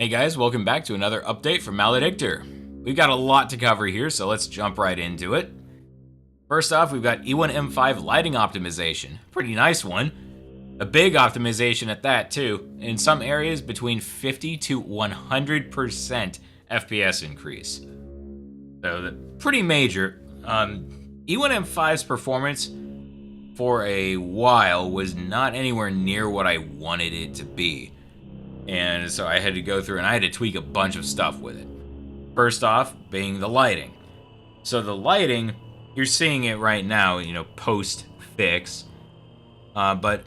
Hey guys, welcome back to another update from Maledictor. We've got a lot to cover here, so let's jump right into it. First off, we've got E1M6 lighting optimization. Pretty nice one. A big optimization at that too. In some areas, between 50 to 100% FPS increase. So pretty major. E1M5's performance for a while was not anywhere near what I wanted it to be. And so I had to go through and I had to tweak a bunch of stuff with it. First off, being the lighting. So the lighting, you're seeing it right now, post fix. But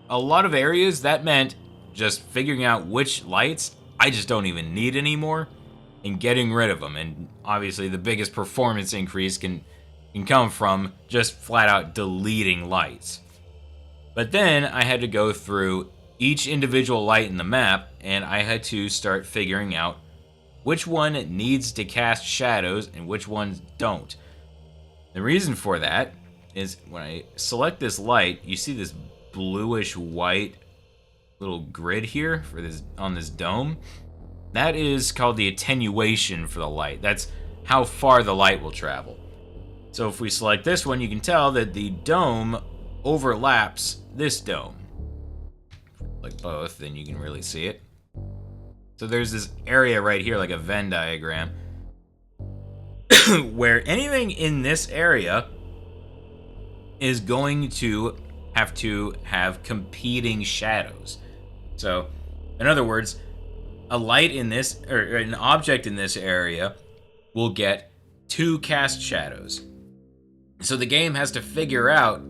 a lot of areas, that meant just figuring out which lights I just don't even need anymore and getting rid of them. And obviously the biggest performance increase can come from just flat out deleting lights. But then I had to go through each individual light in the map, and I had to start figuring out which one needs to cast shadows and which ones don't. The reason for that is when I select this light, you see this bluish white little grid here for this on this dome. That is called the attenuation for the light. That's how far the light will travel. So if we select this one, you can tell that the dome overlaps this dome. Like both, then you can really see it. So there's this area right here, like a Venn diagram, where anything in this area is going to have competing shadows. So, in other words, a light in this, or an object in this area will get 2 cast shadows. So the game has to figure out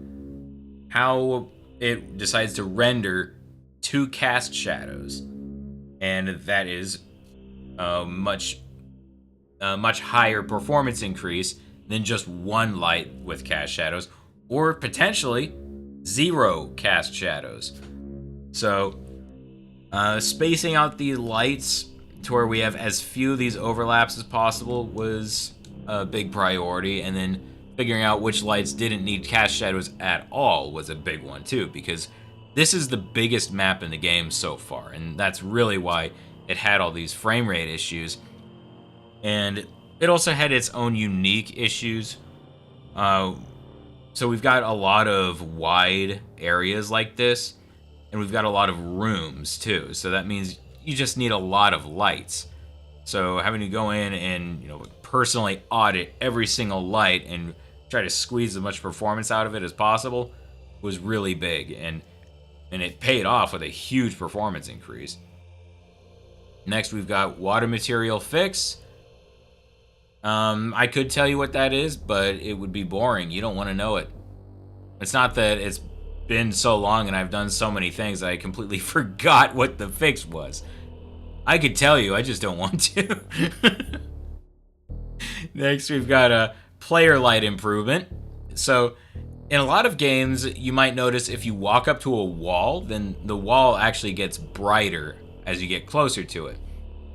how it decides to render 2 cast shadows, and that is a much higher performance increase than just one light with cast shadows, or potentially 0 cast shadows. So spacing out the lights to where we have as few of these overlaps as possible was a big priority, and then figuring out which lights didn't need cast shadows at all was a big one too, because this is the biggest map in the game so far, and that's really why it had all these frame rate issues. And it also had its own unique issues. So we've got a lot of wide areas like this, and we've got a lot of rooms too. So that means you just need a lot of lights. So having to go in and personally audit every single light and try to squeeze as much performance out of it as possible was really big, and it paid off with a huge performance increase. Next, we've got water material fix. I could tell you what that is, but it would be boring. You don't want to know it. It's not that it's been so long and I've done so many things that I completely forgot what the fix was. I could tell you, I just don't want to. Next, we've got a player light improvement. So in a lot of games, you might notice if you walk up to a wall, then the wall actually gets brighter as you get closer to it.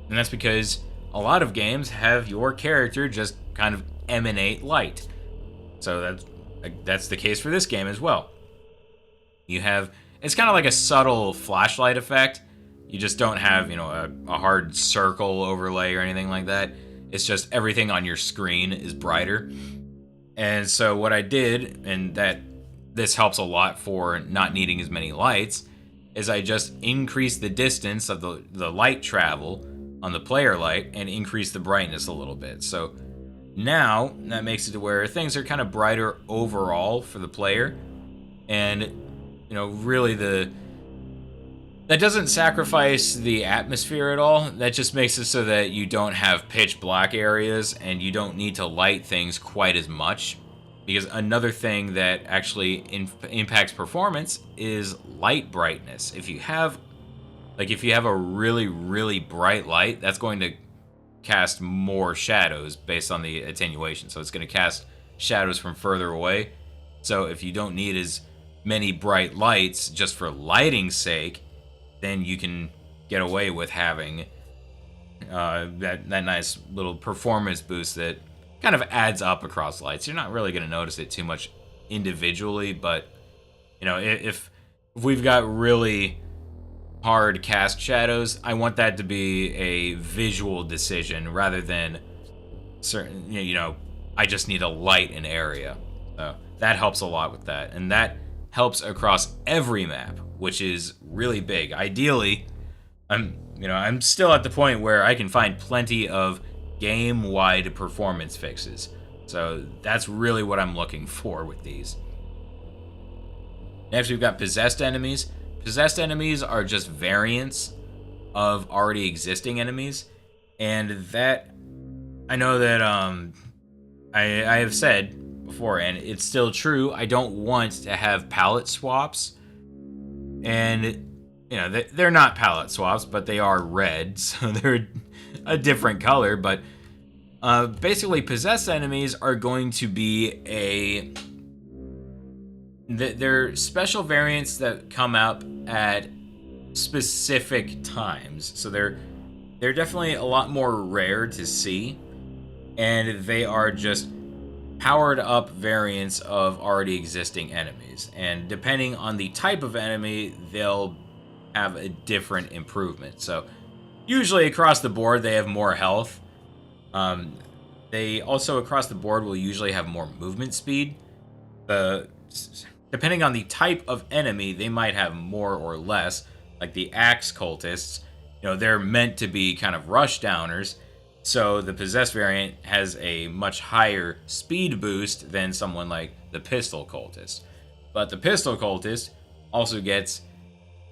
And that's because a lot of games have your character just kind of emanate light. So that's the case for this game as well. It's kind of like a subtle flashlight effect. You just don't have, a hard circle overlay or anything like that. It's just everything on your screen is brighter. And so what I did, and that this helps a lot for not needing as many lights, is I just increased the distance of the light travel on the player light and increased the brightness a little bit. So now that makes it to where things are kind of brighter overall for the player. And, really that doesn't sacrifice the atmosphere at all. That just makes it so that you don't have pitch black areas and you don't need to light things quite as much. Because another thing that actually impacts performance is light brightness. If you have a really, really bright light, that's going to cast more shadows based on the attenuation. So it's going to cast shadows from further away. So if you don't need as many bright lights just for lighting's sake, then you can get away with having that nice little performance boost that kind of adds up across lights. You're not really going to notice it too much individually, but if we've got really hard cast shadows, I want that to be a visual decision rather than certain, I just need a light an area. So that helps a lot with that. And that helps across every map, which is really big. Ideally, I'm still at the point where I can find plenty of game-wide performance fixes. So that's really what I'm looking for with these. Next, we've got possessed enemies. Possessed enemies are just variants of already existing enemies, and that I know that I have said before, and it's still true. I don't want to have palette swaps, and they're not palette swaps, but they are red, so they're a different color. But basically, possessed enemies are going to be they're special variants that come up at specific times. So they're definitely a lot more rare to see, and they are just powered up variants of already existing enemies. And depending on the type of enemy, they'll have a different improvement. So usually across the board, they have more health. They also across the board will usually have more movement speed. Depending on the type of enemy, they might have more or less. Like the axe cultists, they're meant to be kind of rush downers. So the possessed variant has a much higher speed boost than someone like the pistol cultist. But the pistol cultist also gets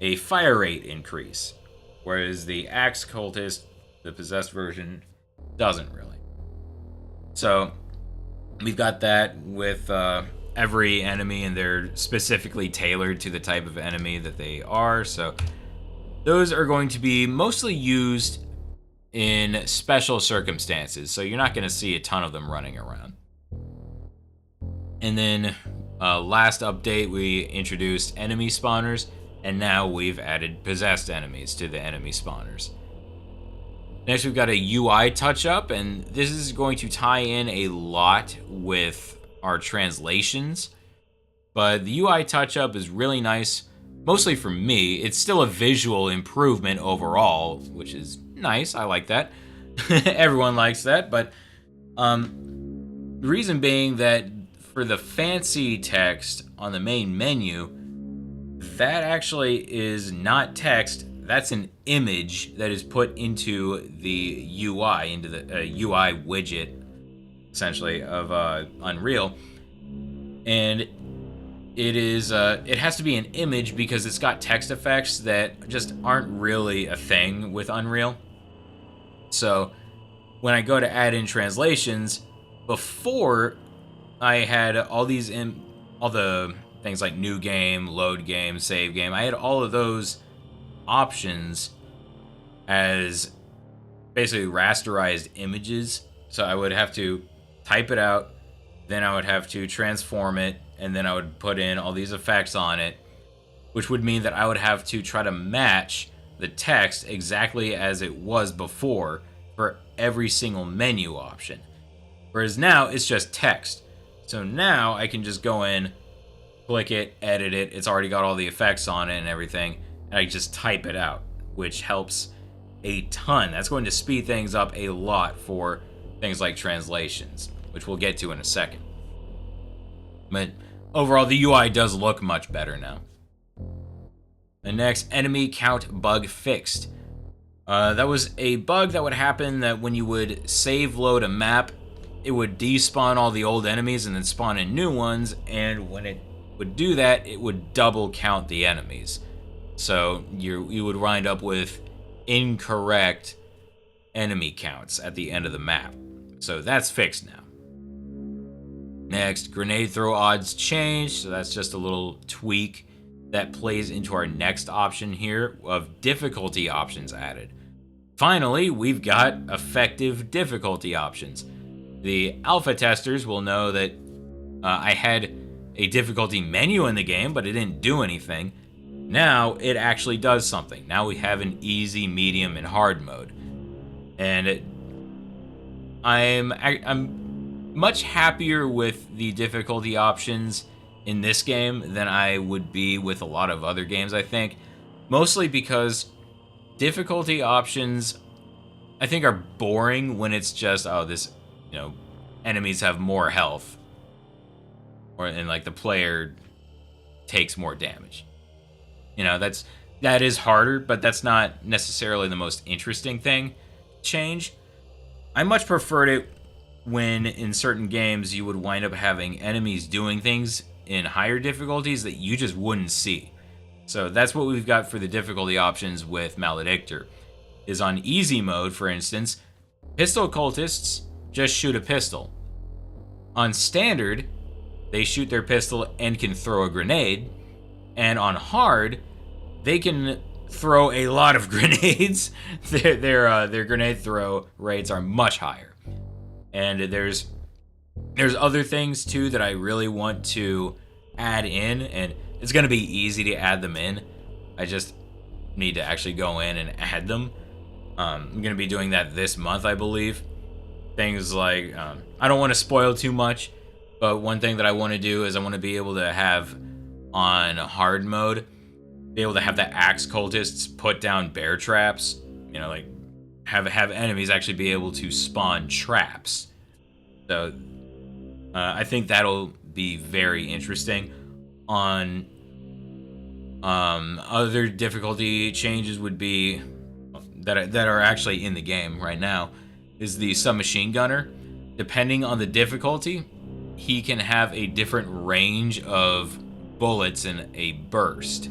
a fire rate increase, whereas the axe cultist, the possessed version, doesn't really. So we've got that with every enemy, and they're specifically tailored to the type of enemy that they are. So those are going to be mostly used in special circumstances, so you're not going to see a ton of them running around. And then last update, we introduced enemy spawners, and now we've added possessed enemies to the enemy spawners. Next, we've got a UI touch-up, and this is going to tie in a lot with our translations, but the UI touch-up is really nice, mostly for me. It's still a visual improvement overall, which is nice. I like that. Everyone likes that, but the reason being that for the fancy text on the main menu, that actually is not text. That's an image that is put into the UI, into the UI widget, essentially, of Unreal. And it has to be an image because it's got text effects that just aren't really a thing with Unreal. So when I go to add in translations, before I had all the things like new game, load game, save game, I had all of those options as basically rasterized images. So I would have to type it out, then I would have to transform it, and then I would put in all these effects on it, which would mean that I would have to try to match the text exactly as it was before for every single menu option. Whereas now it's just text. So now I can just go in, click it, edit it. It's already got all the effects on it and everything, and I just type it out, which helps a ton. That's going to speed things up a lot for things like translations, which we'll get to in a second. But overall, the UI does look much better now. The next, enemy count bug fixed. That was a bug that would happen that when you would save load a map, it would despawn all the old enemies and then spawn in new ones, and when it would do that, it would double count the enemies. So you would wind up with incorrect enemy counts at the end of the map. So that's fixed now. Next, grenade throw odds changed, so that's just a little tweak that plays into our next option here of difficulty options added. Finally, we've got effective difficulty options. The alpha testers will know that I had a difficulty menu in the game, but it didn't do anything. Now it actually does something. Now we have an easy, medium, and hard mode. And I'm much happier with the difficulty options in this game than I would be with a lot of other games, I think. Mostly because difficulty options, I think, are boring when it's just, oh, this, enemies have more health. And like the player takes more damage. That is harder, but that's not necessarily the most interesting thing to change. I much preferred it when in certain games you would wind up having enemies doing things in higher difficulties that you just wouldn't see. So that's what we've got for the difficulty options with Maledictor. Is on easy mode, for instance, pistol cultists just shoot a pistol. On standard, they shoot their pistol and can throw a grenade. And on hard, they can throw a lot of grenades. Their grenade throw rates are much higher. And there's other things too that I really want to add in, and it's going to be easy to add them in. I just need to actually go in and add them. I'm going to be doing that this month, I believe. Things like, I don't want to spoil too much, but one thing that I want to do is I want to be able to have on hard mode, be able to have the axe cultists put down bear traps, like have enemies actually be able to spawn traps. So I think that'll be very interesting. On other difficulty changes would be that are actually in the game right now is the submachine gunner. Depending on the difficulty, he can have a different range of bullets in a burst.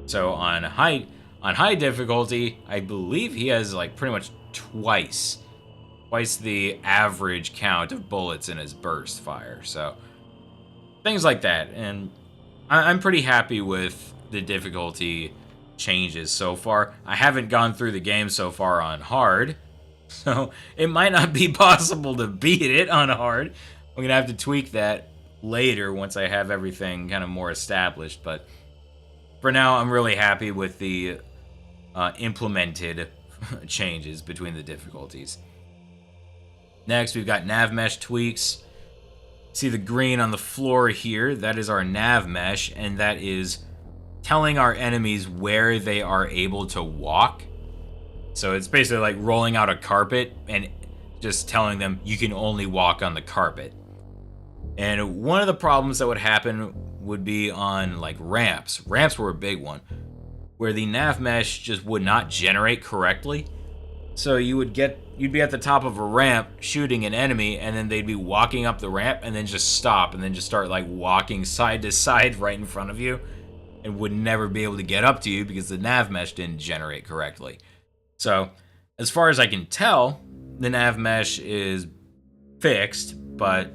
So on high difficulty, I believe he has like pretty much twice the average count of bullets in his burst fire. So things like that, and I'm pretty happy with the difficulty changes so far. I haven't gone through the game so far on hard, so it might not be possible to beat it on hard. I'm gonna have to tweak that later once I have everything kind of more established, but for now I'm really happy with the implemented changes between the difficulties. Next, we've got nav mesh tweaks. See the green on the floor here? That is our nav mesh, and that is telling our enemies where they are able to walk. So it's basically like rolling out a carpet and just telling them you can only walk on the carpet. And one of the problems that would happen would be on like ramps. Ramps were a big one, where the nav mesh just would not generate correctly. So you'd be at the top of a ramp shooting an enemy, and then they'd be walking up the ramp and then just stop and then just start like walking side to side right in front of you, and would never be able to get up to you because the nav mesh didn't generate correctly. So as far as I can tell, the nav mesh is fixed, but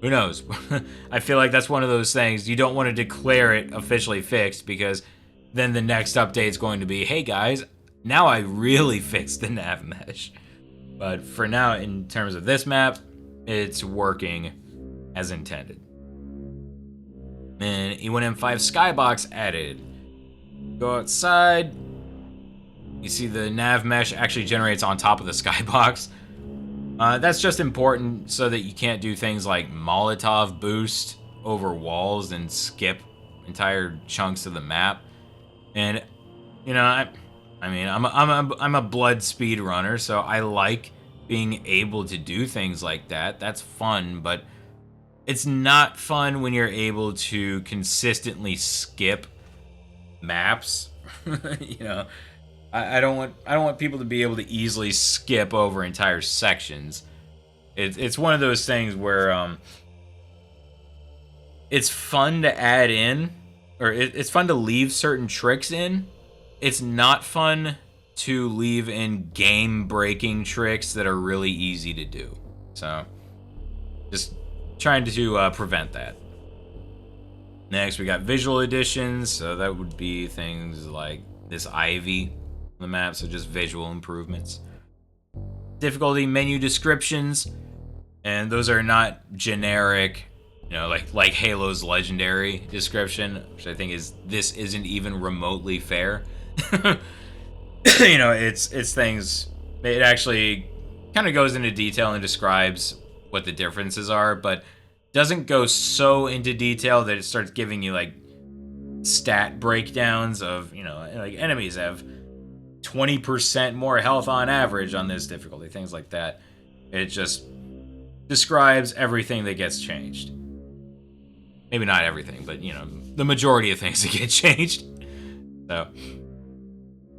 who knows? I feel like that's one of those things you don't want to declare it officially fixed, because then the next update is going to be, hey guys, now I really fixed the nav mesh. But for now, in terms of this map, it's working as intended. And E1M6 skybox added. Go outside. You see the nav mesh actually generates on top of the skybox. That's just important so that you can't do things like Molotov boost over walls and skip entire chunks of the map. And I'm a blood speed runner, so I like being able to do things like that. That's fun, but it's not fun when you're able to consistently skip maps. I don't want people to be able to easily skip over entire sections. It's one of those things where it's fun to add in, or it's fun to leave certain tricks in. It's not fun to leave in game-breaking tricks that are really easy to do. So, just trying to prevent that. Next, we got visual additions. So that would be things like this ivy on the map, so just visual improvements. Difficulty menu descriptions, and those are not generic, like Halo's legendary description, which I think this isn't even remotely fair. It's things. It actually kind of goes into detail and describes what the differences are, but doesn't go so into detail that it starts giving you like stat breakdowns of, you know, like enemies have 20% more health on average on this difficulty, things like that. It just describes everything that gets changed. Maybe not everything, but, you know, the majority of things that get changed. So,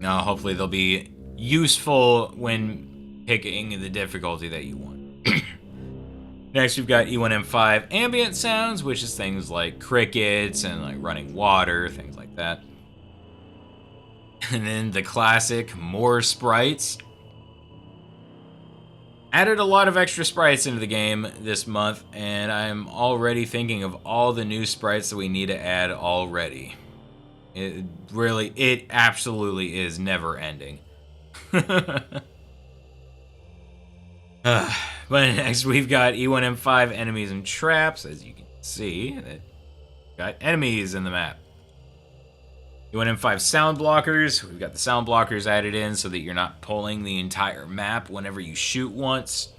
hopefully they'll be useful when picking the difficulty that you want. Next, we've got E1M5 ambient sounds, which is things like crickets and like running water, things like that. And then the classic more sprites. Added a lot of extra sprites into the game this month, and I'm already thinking of all the new sprites that we need to add already. It absolutely is never ending. But next we've got E1M5 enemies and traps. As you can see, that got enemies in the map. E1M5 sound blockers. We've got the sound blockers added in so that you're not pulling the entire map whenever you shoot once.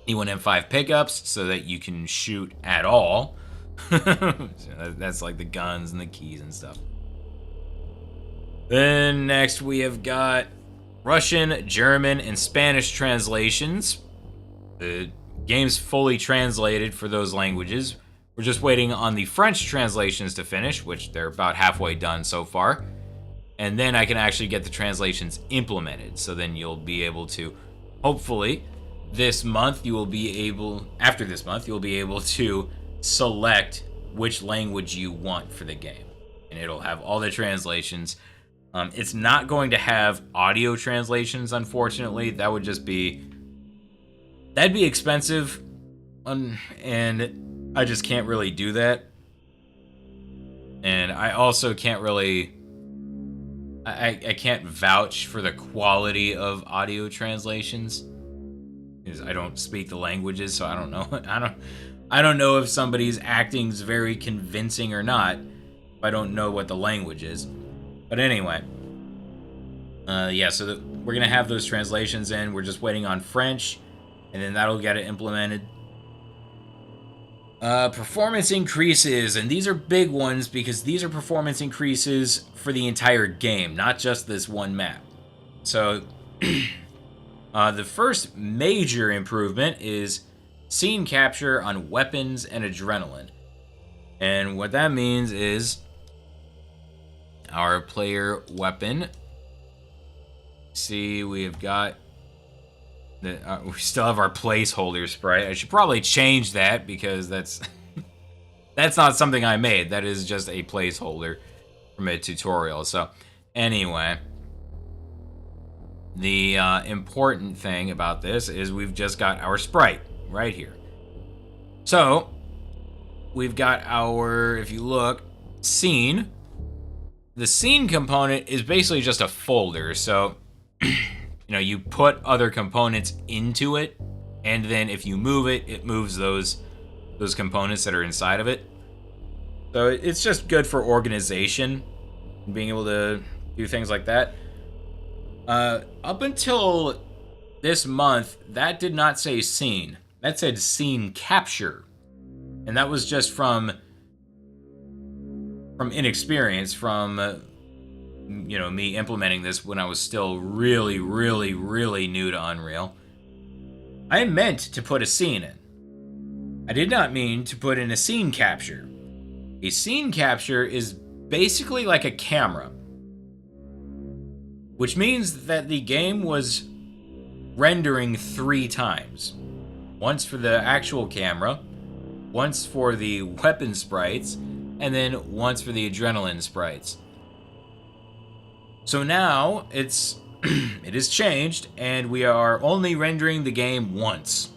E1M5 pickups so that you can shoot at all. So that's like the guns and the keys and stuff. Then next we have got Russian, German, and Spanish translations. The game's fully translated for those languages. We're just waiting on the French translations to finish, which they're about halfway done so far. And then I can actually get the translations implemented. So then you'll be able to, hopefully, after this month, you'll be able to select which language you want for the game. And it'll have all the translations. It's not going to have audio translations, unfortunately. That'd be expensive, and I just can't really do that. And I also can't really, I can't vouch for the quality of audio translations because I don't speak the languages, so I don't know. I don't know if somebody's acting's very convincing or not if I don't know what the language is. But anyway, yeah, so we're going to have those translations in. We're just waiting on French, and then that'll get it implemented. Performance increases, and these are big ones because these are performance increases for the entire game, not just this one map. So, the first major improvement is scene capture on weapons and adrenaline. And what that means is our player weapon. See, we have got we still have our placeholder sprite. I should probably change that because that's not something I made. That is just a placeholder from a tutorial. So anyway, the important thing about this is we've just got our sprite right here. So we've got our, if you look, scene. The scene component is basically just a folder. So you know, you put other components into it, and then if you move it, it moves those components that are inside of it. So it's just good for organization, being able to do things like that. Up until this month, that did not say scene. That said scene capture. And that was just from inexperience, from you know, me implementing this when I was still really, really, really new to Unreal. I meant to put a scene in. I did not mean to put in a scene capture. A scene capture is basically like a camera, which means that the game was rendering 3 times. Once for the actual camera, once for the weapon sprites, and then once for the adrenaline sprites. So now it has changed, and we are only rendering the game once.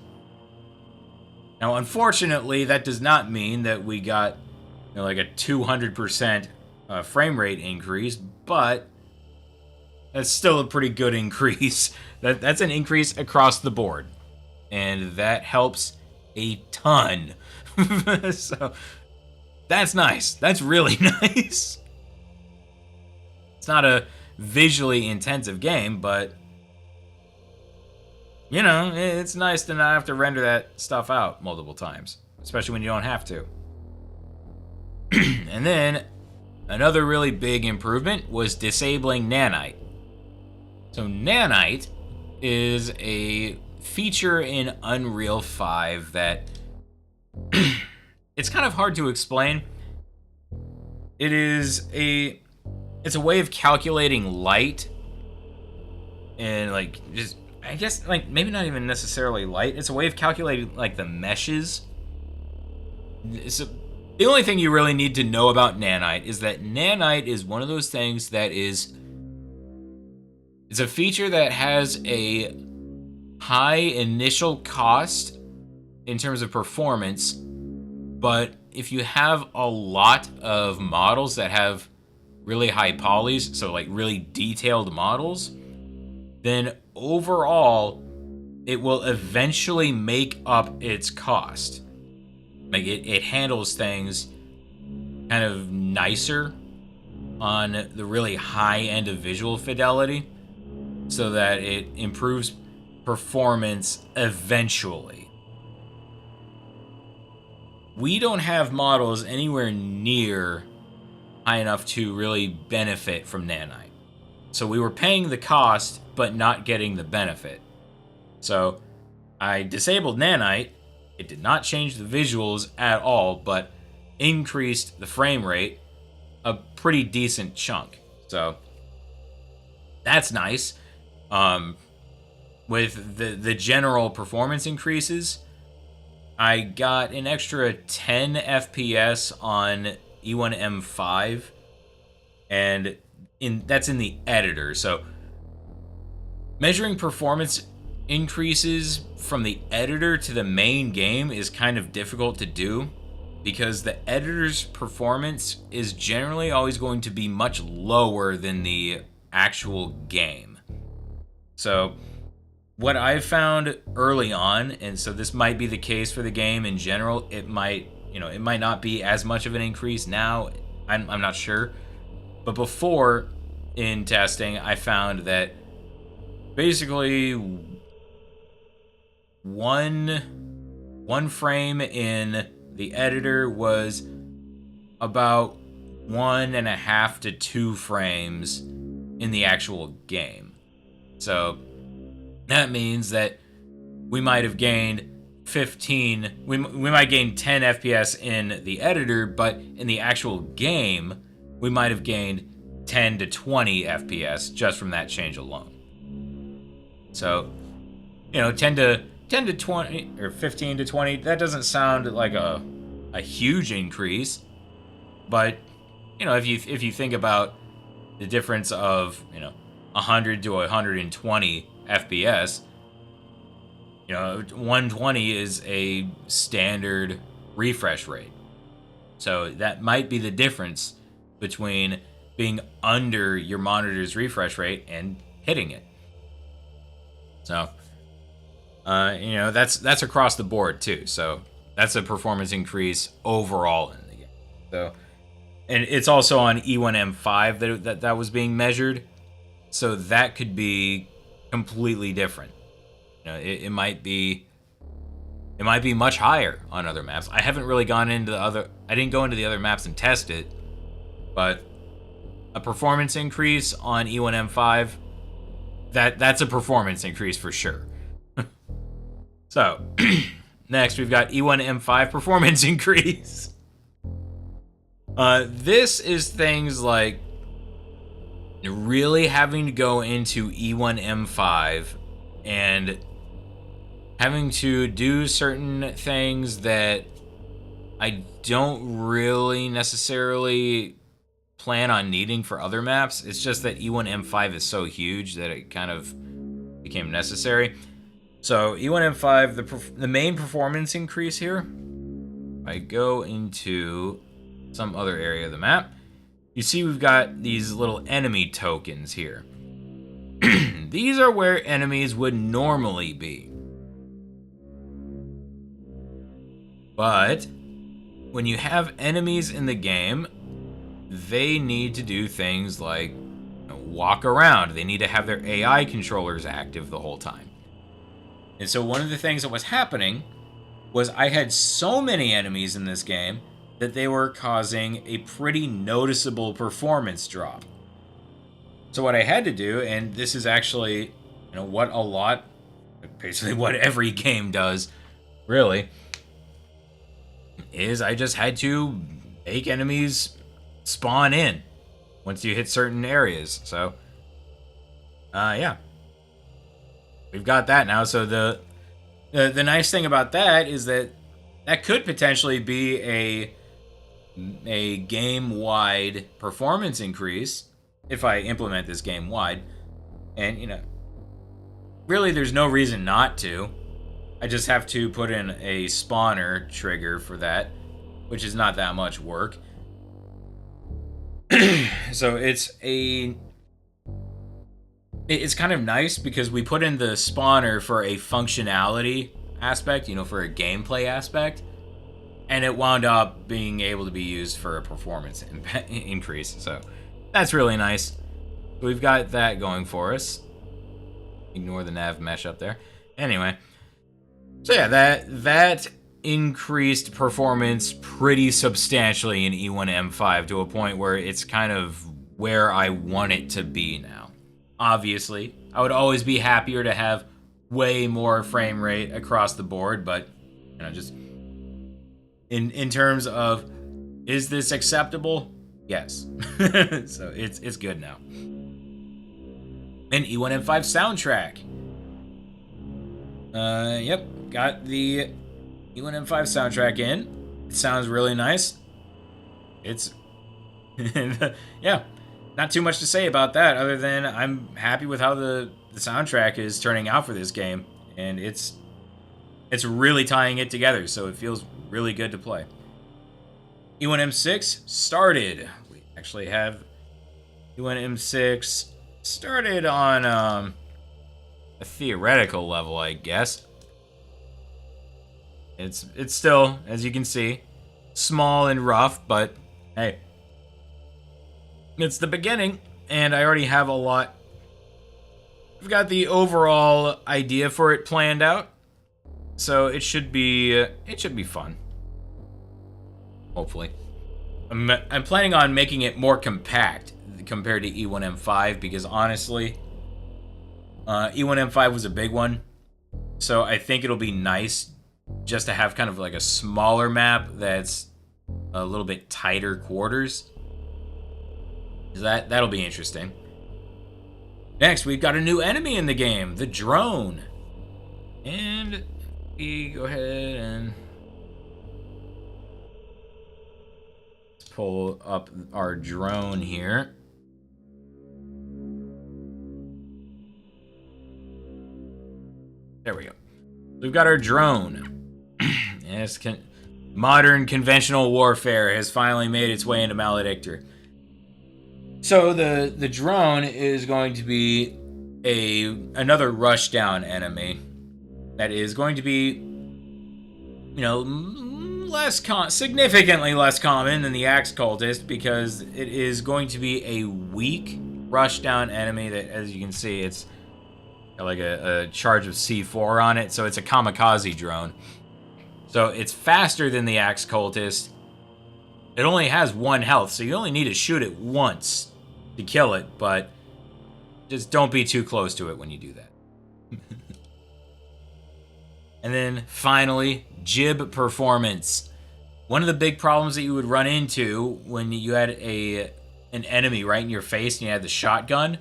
Now, unfortunately, that does not mean that we got, you know, like a 200% frame rate increase, but that's still a pretty good increase. That's an increase across the board, and that helps a ton. So that's nice. That's really nice. It's not a visually intensive game, but you know, it's nice to not have to render that stuff out multiple times, especially when you don't have to. And then Another really big improvement was disabling nanite. So nanite is a feature in Unreal 5 that it's kind of hard to explain. It's a way of calculating light and like just I guess like maybe not even necessarily light. It's a way of calculating like the meshes. So the only thing you really need to know about nanite is that nanite is one of those things that it's a feature that has a high initial cost in terms of performance, but if you have a lot of models that have really high polys, so like really detailed models, then overall it will eventually make up its cost. Like it handles things kind of nicer on the really high end of visual fidelity so that it improves performance eventually. We don't have models anywhere near high enough to really benefit from nanite. So we were paying the cost but not getting the benefit. So I disabled nanite. It did not change the visuals at all, but increased the frame rate a pretty decent chunk. So that's nice. With the general performance increases, I got an extra 10 FPS on E1M6, and that's in the editor. So measuring performance increases from the editor to the main game is kind of difficult to do because the editor's performance is generally always going to be much lower than the actual game. So what I've found early on, and so this might be the case for the game in general, it might not be as much of an increase now. I'm not sure. But before in testing, I found that basically one frame in the editor was about 1.5 to 2 frames in the actual game. So that means that we might have gained 15, we might gain 10 FPS in the editor, but in the actual game, we might have gained 10 to 20 FPS just from that change alone. So, 10 to 20 or 15 to 20, that doesn't sound like a huge increase, but if you think about the difference of 100 to 120 FPS, 120 is a standard refresh rate. So that might be the difference between being under your monitor's refresh rate and hitting it. So that's across the board too. So that's a performance increase overall in the game. So, and it's also on E1M6 that was being measured. So that could be completely different. It might be much higher on other maps. I haven't really gone into I didn't go into the other maps and test it, but a performance increase on E1M6, that's a performance increase for sure. So, next we've got E1M5 performance increase. This is things like really having to go into E1M5 and having to do certain things that I don't really necessarily plan on needing for other maps. It's just that E1M5 is so huge that it kind of became necessary. So E1M5, the main performance increase here, I go into some other area of the map, you see we've got these little enemy tokens here. These are where enemies would normally be. But when you have enemies in the game, they need to do things like walk around. They need to have their AI controllers active the whole time. And so one of the things that was happening was I had so many enemies in this game that they were causing a pretty noticeable performance drop. So what I had to do, and this is actually, what a lot, basically what every game does, really, is I just had to make enemies spawn in once you hit certain areas. So, yeah. We've got that now. So the nice thing about that is that could potentially be a game-wide performance increase if I implement this game-wide. And, really there's no reason not to. I just have to put in a spawner trigger for that, which is not that much work. So it's kind of nice because we put in the spawner for a functionality aspect, for a gameplay aspect, and it wound up being able to be used for a performance increase. So that's really nice. We've got that going for us. Ignore the nav mesh up there. Anyway, so yeah, that increased performance pretty substantially in E1M5 to a point where it's kind of where I want it to be now. Obviously, I would always be happier to have way more frame rate across the board, but just in terms of, is this acceptable? Yes. So it's good now. And E1M5 soundtrack. Yep, got the E1M5 soundtrack in. It sounds really nice. It's yeah, not too much to say about that other than I'm happy with how the soundtrack is turning out for this game, and it's really tying it together, so it feels really good to play. E1M6 started. We actually have E1M6 started on a theoretical level, I guess. It's still, as you can see, small and rough, but hey, it's the beginning, and I already have a lot. I've got the overall idea for it planned out, so it should be fun. Hopefully, I'm planning on making it more compact compared to E1M5 because honestly, E1M5 was a big one, so I think it'll be nice just to have kind of like a smaller map that's a little bit tighter quarters. That'll be interesting. Next, we've got a new enemy in the game, the drone. And we go ahead and let's pull up our drone here. There we go. We've got our drone. Yes, modern conventional warfare has finally made its way into Maledictor. So the drone is going to be another rushdown enemy that is going to be, significantly less common than the Axe Cultist because it is going to be a weak rushdown enemy that, as you can see, it's got like a charge of C4 on it, so it's a kamikaze drone. So it's faster than the Axe Cultist. It only has 1 health, so you only need to shoot it once to kill it, but just don't be too close to it when you do that. And then finally, jib performance. One of the big problems that you would run into when you had an enemy right in your face and you had the shotgun,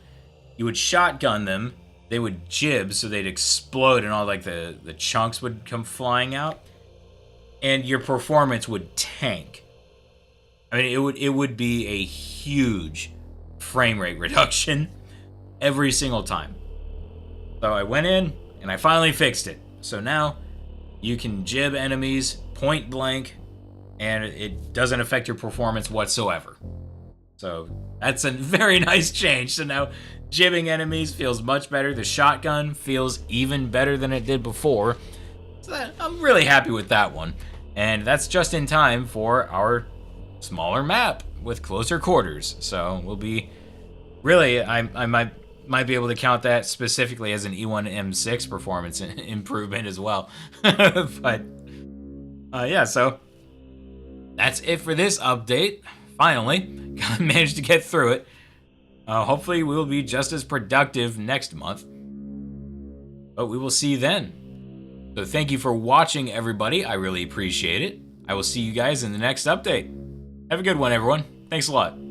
you would shotgun them, they would jib, so they'd explode and all like the chunks would come flying out, and your performance would tank. I mean, it would be a huge frame rate reduction every single time. So I went in and I finally fixed it. So now you can jib enemies point blank and it doesn't affect your performance whatsoever. So that's a very nice change. So now jibbing enemies feels much better. The shotgun feels even better than it did before. So I'm really happy with that one. And that's just in time for our smaller map with closer quarters. So we'll be really, I might be able to count that specifically as an E1M6 performance improvement as well. But yeah, so that's it for this update. Finally, managed to get through it. Hopefully we'll be just as productive next month. But we will see you then. So thank you for watching, everybody. I really appreciate it. I will see you guys in the next update. Have a good one, everyone. Thanks a lot.